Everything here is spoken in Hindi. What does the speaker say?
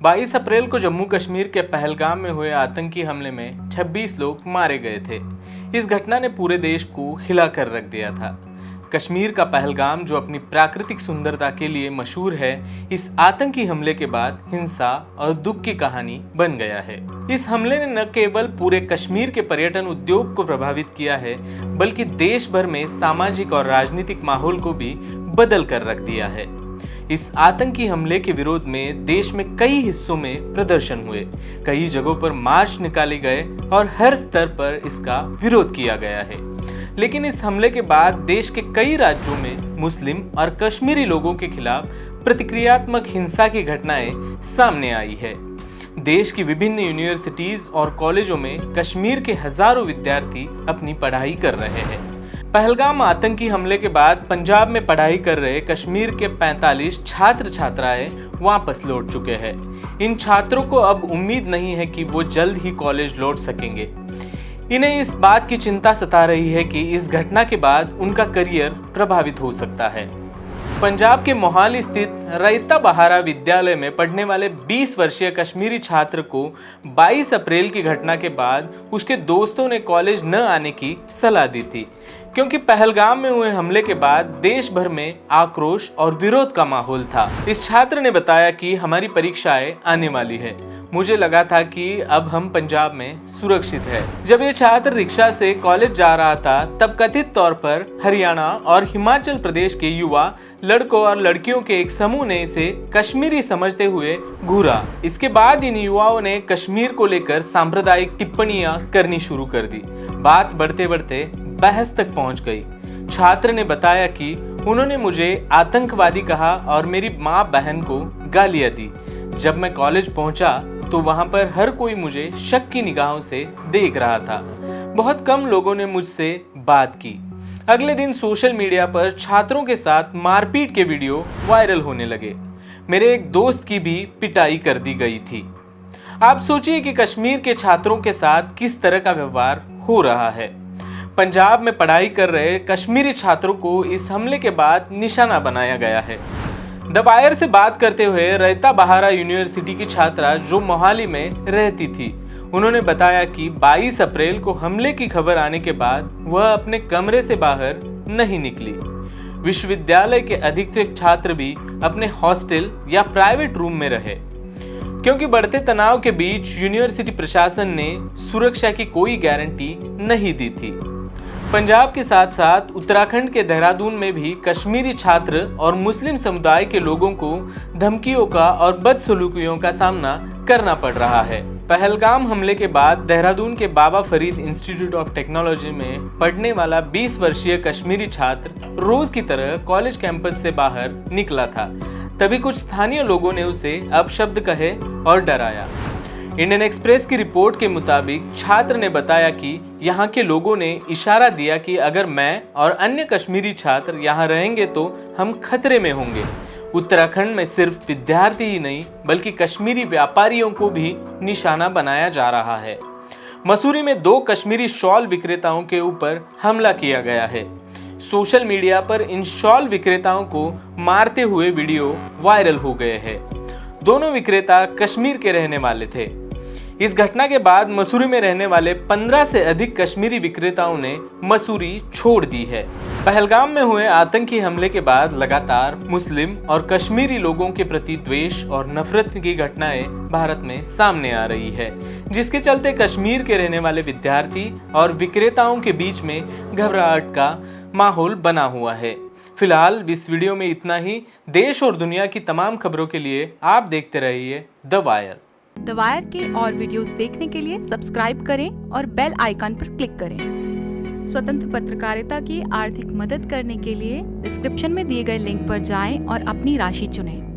22 अप्रैल को जम्मू कश्मीर के पहलगाम में हुए आतंकी हमले में 26 लोग मारे गए थे। इस घटना ने पूरे देश को हिला कर रख दिया था। कश्मीर का पहलगाम, जो अपनी प्राकृतिक सुंदरता के लिए मशहूर है, इस आतंकी हमले के बाद हिंसा और दुख की कहानी बन गया है। इस हमले ने न केवल पूरे कश्मीर के पर्यटन उद्योग को प्रभावित किया है, बल्कि देश भर में सामाजिक और राजनीतिक माहौल को भी बदल कर रख दिया है। इस आतंकी हमले के विरोध में देश में कई हिस्सों में प्रदर्शन हुए, कई जगहों पर मार्च निकाले गए और हर स्तर पर इसका विरोध किया गया है। लेकिन इस हमले के बाद देश के कई राज्यों में मुस्लिम और कश्मीरी लोगों के खिलाफ प्रतिक्रियात्मक हिंसा की घटनाएं सामने आई है। देश की विभिन्न यूनिवर्सिटीज और कॉलेजों में कश्मीर के हजारों विद्यार्थी अपनी पढ़ाई कर रहे हैं। पहलगाम आतंकी हमले के बाद पंजाब में पढ़ाई कर रहे कश्मीर के 45 छात्र छात्राएं वापस लौट चुके हैं। इन छात्रों को अब उम्मीद नहीं है कि वो जल्द ही कॉलेज लौट सकेंगे। इन्हें इस बात की चिंता सता रही है कि इस घटना के बाद उनका करियर प्रभावित हो सकता है। पंजाब के मोहाली स्थित रैता बहारा विद्यालय में पढ़ने वाले 20 वर्षीय कश्मीरी छात्र को 22 अप्रैल की घटना के बाद उसके दोस्तों ने कॉलेज न आने की सलाह दी थी, क्योंकि पहलगाम में हुए हमले के बाद देश भर में आक्रोश और विरोध का माहौल था। इस छात्र ने बताया कि हमारी परीक्षाएं आने वाली है, मुझे लगा था कि अब हम पंजाब में सुरक्षित है। जब ये छात्र रिक्शा से कॉलेज जा रहा था, तब कथित तौर पर हरियाणा और हिमाचल प्रदेश के युवा लड़कों और लड़कियों के एक समूह ने इसे कश्मीरी समझते हुए घूरा। इसके बाद इन युवाओं ने कश्मीर को लेकर सांप्रदायिक टिप्पणियां करनी शुरू कर दी। बात बढ़ते बढ़ते बहस तक पहुंच गई। छात्र ने बताया कि उन्होंने मुझे आतंकवादी कहा और मेरी माँ बहन को गालियां दी। जब मैं कॉलेज पहुंचा तो वहां पर हर कोई मुझे शक की निगाहों से देख रहा था। बहुत कम लोगों ने मुझसे बात की। अगले दिन सोशल मीडिया पर छात्रों के साथ मारपीट के वीडियो वायरल होने लगे। मेरे एक दोस्त की भी पिटाई कर दी गई थी। आप सोचिए कि कश्मीर के छात्रों के साथ किस तरह का व्यवहार हो रहा है। पंजाब में पढ़ाई कर रहे कश्मीरी छात्रों को इस हमले के बाद निशाना बनाया गया है। द वायर से बात करते हुए रैता बहारा यूनिवर्सिटी की छात्रा जो मोहाली में रहती थी, उन्होंने बताया कि 22 अप्रैल को हमले की खबर आने के बाद वह अपने कमरे से बाहर नहीं निकली। विश्वविद्यालय के अधिकतर छात्र भी अपने हॉस्टल या प्राइवेट रूम में रहे, क्योंकि बढ़ते तनाव के बीच यूनिवर्सिटी प्रशासन ने सुरक्षा की कोई गारंटी नहीं दी थी। पंजाब के साथ साथ उत्तराखंड के देहरादून में भी कश्मीरी छात्र और मुस्लिम समुदाय के लोगों को धमकियों का और बदसलूकियों का सामना करना पड़ रहा है। पहलगाम हमले के बाद देहरादून के बाबा फरीद इंस्टीट्यूट ऑफ टेक्नोलॉजी में पढ़ने वाला 20 वर्षीय कश्मीरी छात्र रोज की तरह कॉलेज कैंपस से बाहर निकला था। तभी कुछ स्थानीय लोगों ने उसे अपशब्द कहे और डराया। इंडियन एक्सप्रेस की रिपोर्ट के मुताबिक छात्र ने बताया कि यहाँ के लोगों ने इशारा दिया कि अगर मैं और अन्य कश्मीरी छात्र यहाँ रहेंगे तो हम खतरे में होंगे। उत्तराखंड में सिर्फ विद्यार्थी ही नहीं, बल्कि कश्मीरी व्यापारियों को भी निशाना बनाया जा रहा है। मसूरी में 2 कश्मीरी शॉल विक्रेताओं के ऊपर हमला किया गया है। सोशल मीडिया पर इन शॉल विक्रेताओं को मारते हुए वीडियो वायरल हो गए हैं। दोनों विक्रेता कश्मीर के रहने वाले थे। इस घटना के बाद मसूरी में रहने वाले 15 से अधिक कश्मीरी विक्रेताओं ने मसूरी छोड़ दी है। पहलगाम में हुए आतंकी हमले के बाद लगातार मुस्लिम और कश्मीरी लोगों के प्रति द्वेष और नफरत की घटनाएं भारत में सामने आ रही है, जिसके चलते कश्मीर के रहने वाले विद्यार्थी और विक्रेताओं के बीच में घबराहट का माहौल बना हुआ है। फिलहाल इस वीडियो में इतना ही। देश और दुनिया की तमाम खबरों के लिए आप देखते रहिए द वायर। द वायर के और वीडियोस देखने के लिए सब्सक्राइब करें और बेल आइकन पर क्लिक करें। स्वतंत्र पत्रकारिता की आर्थिक मदद करने के लिए डिस्क्रिप्शन में दिए गए लिंक पर जाएं और अपनी राशि चुनें।